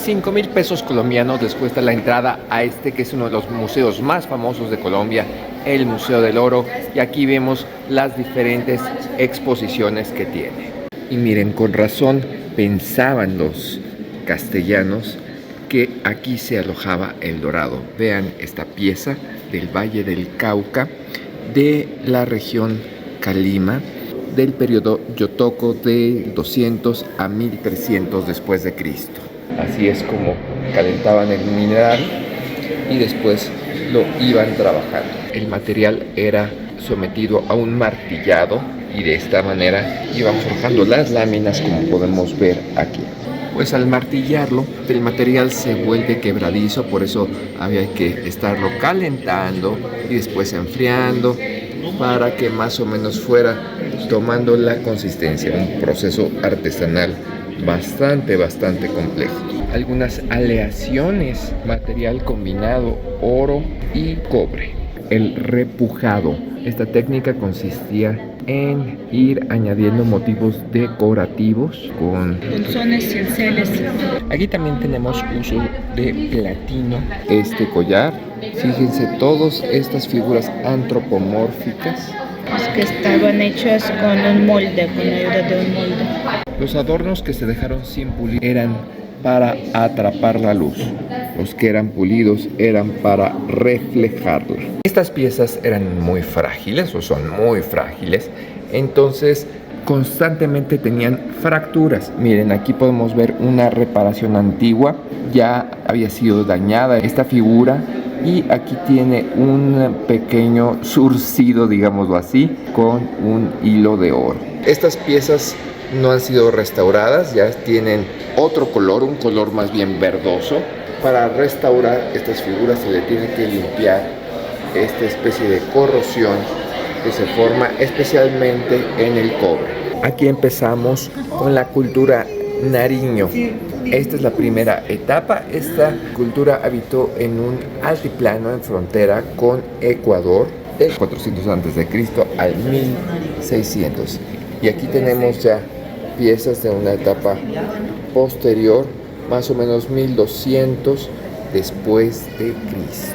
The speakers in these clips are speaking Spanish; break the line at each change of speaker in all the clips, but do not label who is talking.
5,000 pesos colombianos les cuesta la entrada a este que es uno de los museos más famosos de Colombia, el Museo del Oro, y aquí vemos las diferentes exposiciones que tiene. Y miren, con razón pensaban los castellanos que aquí se alojaba el dorado. Vean esta pieza del Valle del Cauca, de la región Calima, del periodo Yotoco de 200 a 1300 después de Cristo. Así es como calentaban el mineral y después lo iban trabajando. El material era sometido a un martillado y de esta manera iban forjando las láminas, como podemos ver aquí. Pues al martillarlo, el material se vuelve quebradizo, por eso había que estarlo calentando y después enfriando para que más o menos fuera tomando la consistencia. Un proceso artesanal bastante complejo. Algunas aleaciones, material combinado, oro y cobre. El repujado. Esta técnica consistía en ir añadiendo motivos decorativos con
punzones, cinceles.
Aquí también tenemos uso de platino. Este collar, fíjense, todas estas figuras antropomórficas
Que estaban hechas con un molde, con la ayuda de un molde.
Los adornos que se dejaron sin pulir eran para atrapar la luz. Los que eran pulidos eran para reflejarla. Estas piezas eran muy frágiles, o son muy frágiles, entonces constantemente tenían fracturas. Miren, aquí podemos ver una reparación antigua. Ya había sido dañada esta figura y aquí tiene un pequeño surcido, digámoslo así, con un hilo de oro. Estas piezas no han sido restauradas, ya tienen otro color, un color más bien verdoso. Para restaurar estas figuras se le tiene que limpiar esta especie de corrosión que se forma especialmente en el cobre. Aquí empezamos con la cultura Nariño. Esta es la primera etapa. Esta cultura habitó en un altiplano en frontera con Ecuador del 400 a.C. al 1600. Y aquí tenemos ya piezas de una etapa posterior, más o menos 1200 después de Cristo.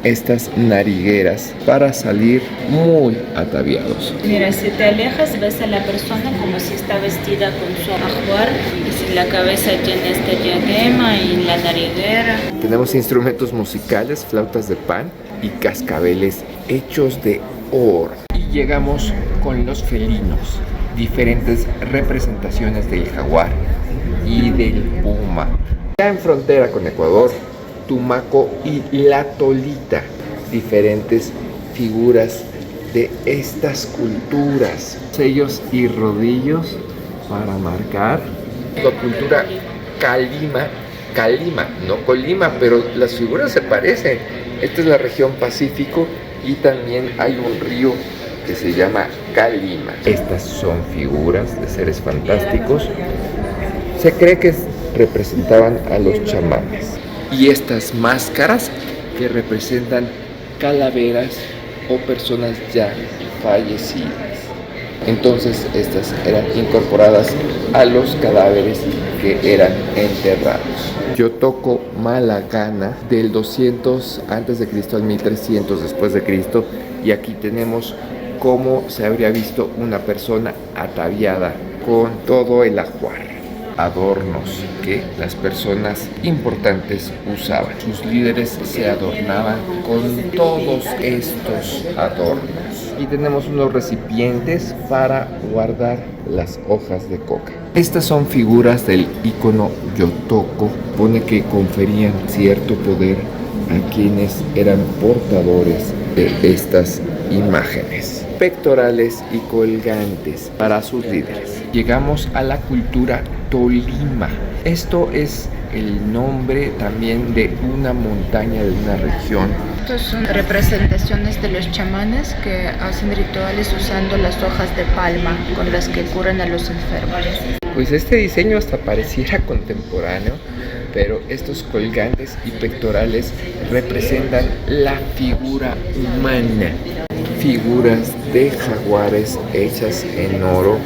Estas narigueras para salir muy ataviados.
Mira, si te alejas ves a la persona como si está vestida con su ajuar y si la cabeza tiene esta diadema y la nariguera.
Tenemos instrumentos musicales, flautas de pan y cascabeles hechos de oro. Y llegamos con los felinos, diferentes representaciones del jaguar y del puma. Ya en frontera con Ecuador, Tumaco y la Tolita, diferentes figuras de estas culturas, sellos y rodillos para marcar. La cultura Calima, no Colima, pero las figuras se parecen. Esta es la región Pacífico y también hay un río que se llama Calima. Estas son figuras de seres fantásticos. Se cree que representaban a los chamanes. Y estas máscaras que representan calaveras o personas ya fallecidas. Entonces estas eran incorporadas a los cadáveres que eran enterrados. Yotoco Malagana, del 200 a.C. al 1300 después de Cristo, y aquí tenemos cómo se habría visto una persona ataviada con todo el ajuar. Adornos que las personas importantes usaban. Sus líderes se adornaban con todos estos adornos. Y tenemos unos recipientes para guardar las hojas de coca. Estas son figuras del ícono Yotoco. Pone que conferían cierto poder a quienes eran portadores de estas imágenes. Pectorales y colgantes para sus líderes. Llegamos a la cultura Tolima. Esto es el nombre también de una montaña de una región.
Estas son representaciones de los chamanes que hacen rituales usando las hojas de palma con las que curan a los enfermos.
Pues este diseño hasta pareciera contemporáneo, pero estos colgantes y pectorales representan la figura humana. Figuras de jaguares hechas en oro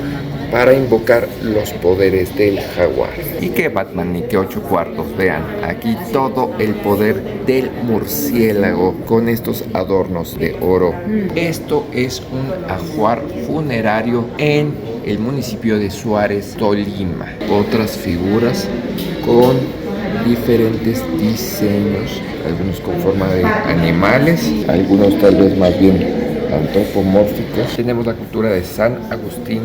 para invocar los poderes del jaguar. Y que Batman ni que 8 cuartos, vean, aquí todo el poder del murciélago con estos adornos de oro. Esto es un ajuar funerario en el municipio de Suárez, Tolima. Otras figuras con diferentes diseños, algunos con forma de animales, algunos tal vez más bien antropomórficos. Tenemos la cultura de San Agustín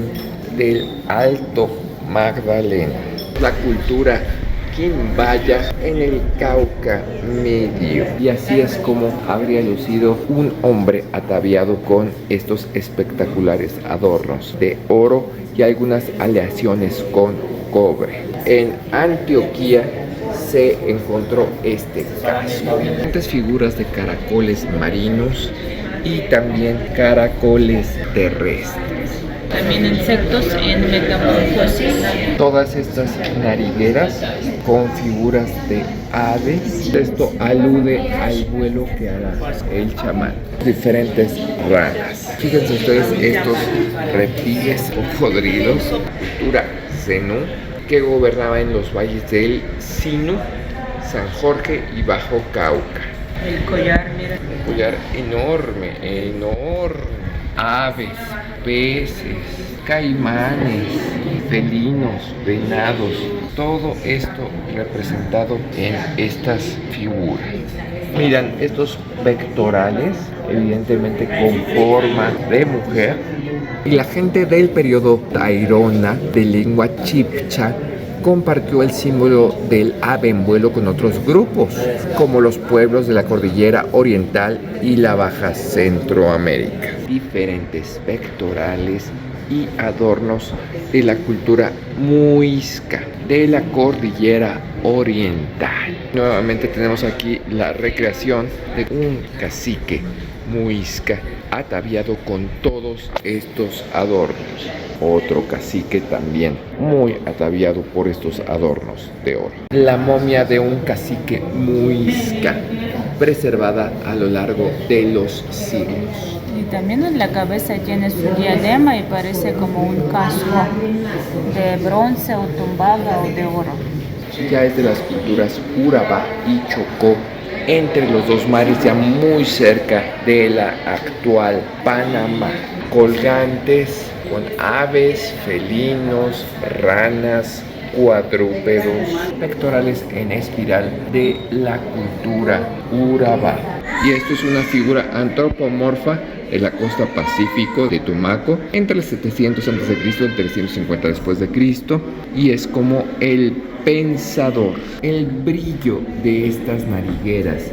del Alto Magdalena, la cultura quimbaya en el Cauca Medio, y así es como habría lucido un hombre ataviado con estos espectaculares adornos de oro y algunas aleaciones con cobre. En Antioquía se encontró este caso. Diferentes figuras de caracoles marinos y también caracoles terrestres.
También insectos en metamorfosis.
Todas estas narigueras con figuras de aves. Esto alude al vuelo que hará el chamán. Diferentes ranas. Fíjense ustedes estos reptiles o cocodrilos, cultura zenú, que gobernaba en los valles del Sinú, San Jorge y Bajo Cauca.
El collar, mira.
Un collar enorme, enorme. Aves, peces, caimanes, felinos, venados, todo esto representado en estas figuras. Miran, estos pectorales, evidentemente con forma de mujer, y la gente del periodo Tairona de lengua chibcha compartió el símbolo del ave en vuelo con otros grupos, como los pueblos de la cordillera oriental y la Baja Centroamérica. Diferentes pectorales y adornos de la cultura muisca de la cordillera oriental. Nuevamente tenemos aquí la recreación de un cacique muisca ataviado con todos estos adornos. Otro cacique también muy ataviado por estos adornos de oro. La momia de un cacique muisca preservada a lo largo de los siglos.
Y también en la cabeza tiene su diadema y parece como un casco de bronce o tumbada o de oro.
Ya es de las culturas Urabá y Chocó, entre los dos mares, ya muy cerca de la actual Panamá. Colgantes con aves, felinos, ranas, cuadrúpedos, pectorales en espiral de la cultura Urabá. Y esto es una figura antropomorfa de la costa Pacífico de Tumaco entre el 700 a.C. y el 350 después de Cristo, y es como el pensador. El brillo de estas narigueras,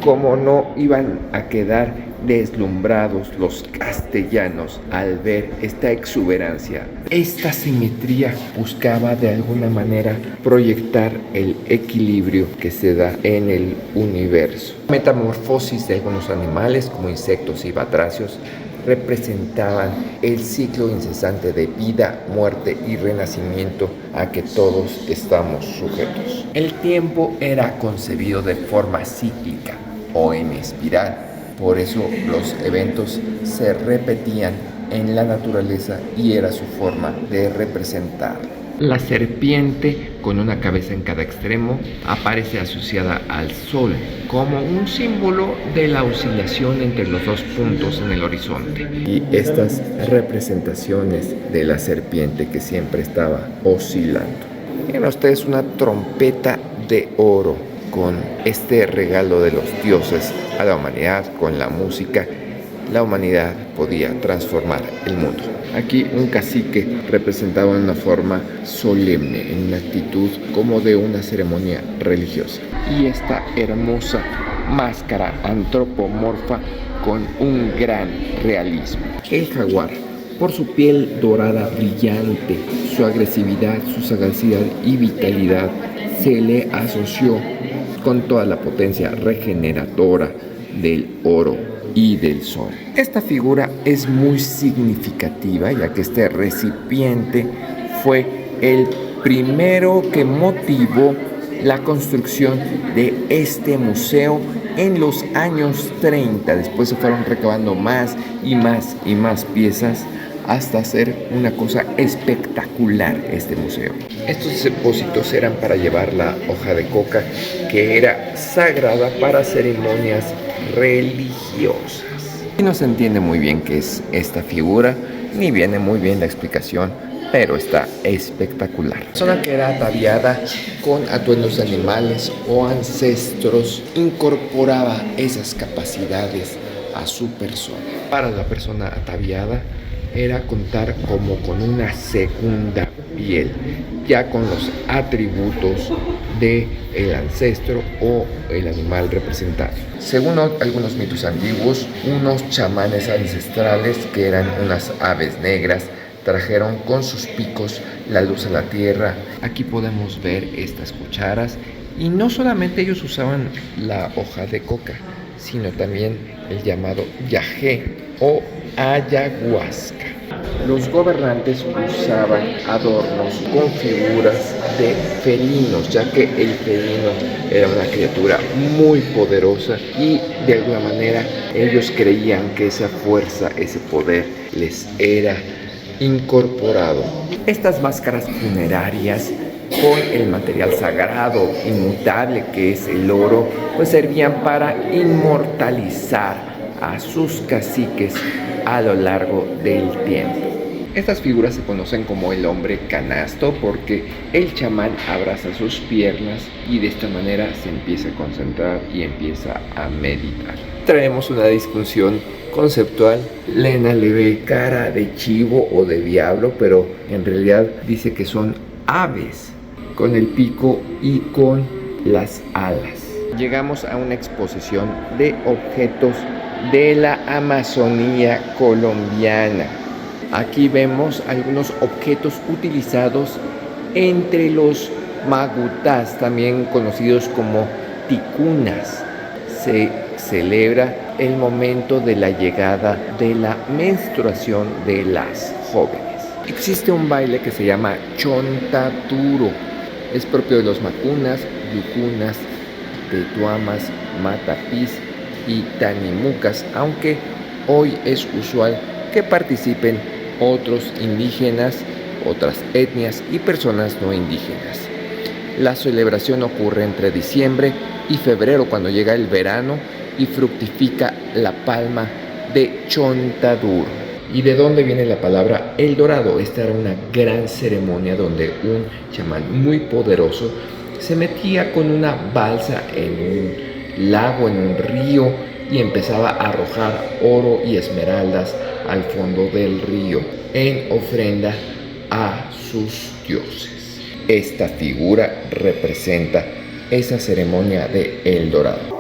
como no iban a quedar deslumbrados los castellanos al ver esta exuberancia. Esta simetría buscaba de alguna manera proyectar el equilibrio que se da en el universo. Metamorfosis de algunos animales como insectos y batracios representaban el ciclo incesante de vida, muerte y renacimiento a que todos estamos sujetos. El tiempo era concebido de forma cíclica o en espiral. Por eso los eventos se repetían en la naturaleza y era su forma de representar. La serpiente, con una cabeza en cada extremo, aparece asociada al sol como un símbolo de la oscilación entre los dos puntos en el horizonte. Y estas representaciones de la serpiente que siempre estaba oscilando. Miren ustedes una trompeta de oro con este regalo de los dioses a la humanidad. Con la música, la humanidad podía transformar el mundo. Aquí un cacique representaba una forma solemne, en una actitud como de una ceremonia religiosa. Y esta hermosa máscara antropomorfa con un gran realismo. El jaguar, por su piel dorada brillante, su agresividad, su sagacidad y vitalidad, se le asoció con toda la potencia regeneradora del oro y del sol. Esta figura es muy significativa, ya que este recipiente fue el primero que motivó la construcción de este museo en los años 30. Después se fueron recabando más y más y más piezas hasta hacer una cosa espectacular este museo. Estos depósitos eran para llevar la hoja de coca, que era sagrada para ceremonias religiosas. Y no se entiende muy bien qué es esta figura, ni viene muy bien la explicación, pero está espectacular. La zona que era ataviada con atuendos de animales o ancestros incorporaba esas capacidades a su persona. Para la persona ataviada era contar como con una segunda piel, ya con los atributos del ancestro o el animal representado. Según algunos mitos antiguos, unos chamanes ancestrales, que eran unas aves negras, trajeron con sus picos la luz a la tierra. Aquí podemos ver estas cucharas, y no solamente ellos usaban la hoja de coca, sino también el llamado yagé o ayahuasca. Los gobernantes usaban adornos con figuras de felinos, ya que el felino era una criatura muy poderosa y de alguna manera ellos creían que esa fuerza, ese poder les era incorporado. Estas máscaras funerarias con el material sagrado, inmutable que es el oro, pues servían para inmortalizar a sus caciques a lo largo del tiempo. Estas figuras se conocen como el hombre canasto porque el chamán abraza sus piernas y de esta manera se empieza a concentrar y empieza a meditar. Traemos una discusión conceptual. Lena le ve cara de chivo o de diablo, pero en realidad dice que son aves con el pico y con las alas. Llegamos a una exposición de objetos de la Amazonía colombiana. Aquí vemos algunos objetos utilizados entre los magutas, también conocidos como ticunas. Se celebra el momento de la llegada de la menstruación de las jóvenes. Existe un baile que se llama chontaduro. Es propio de los macunas, yucunas, tetuamas, matapís y tanimucas, aunque hoy es usual que participen otros indígenas, otras etnias y personas no indígenas. La celebración ocurre entre diciembre y febrero, cuando llega el verano y fructifica la palma de chontaduro. ¿Y de dónde viene la palabra El Dorado? Esta era una gran ceremonia donde un chamán muy poderoso se metía con una balsa en un lago, en un río, y empezaba a arrojar oro y esmeraldas al fondo del río en ofrenda a sus dioses. Esta figura representa esa ceremonia de El Dorado.